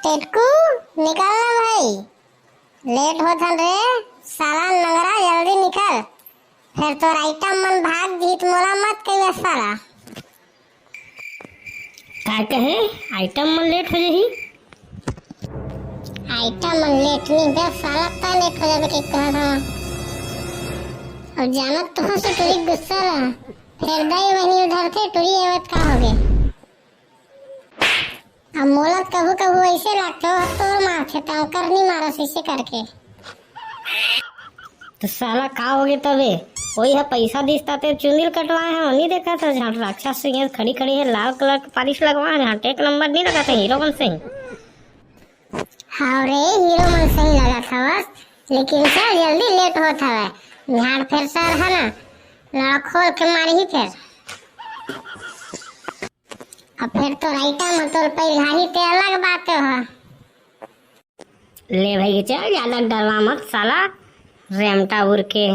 टेटकू निकलना भाई, लेट होत हन रे। साला नंगरा जल्दी निकल, फिर तो आइटम मन भाग जीत मोला मत कहिए साला। का कहे आइटम मन लेट हो जाही। आइटम मन लेट नहीं बे साला, ता लेट हो जाबे के कहा था। और जानत तो हो से टुरी गुस्सा रहा, फिर दई वही उधर थे टुरी एवत का हो गए। अब मोला कभू कभू ऐसे लगता हो तोर माथे टंकर नहीं मारा इसे करके। तो साला का हो गए तबे, वही है पैसा दिसता ते चुंदिल कटवाए हैं नहीं देखा था। जहाँ राक्षस सिंह खड़ी खड़ी है लाल कलर का पॉलिश लगवाए हैं, टेक नंबर नहीं लगा था हीरो मन सिंह। हाँ रे हीरो मन सही लगा था बस, लेकिन चल जल्दी लेट होता है। झाड़ फिर सर है ना, लड़ा खोल के मारी ही फिर। अब फिर तो राइटा में तो पहला ही ते अलग बात है। ले भाई चल ज्यादा डरवा मत साला, रेमटा उड़ के।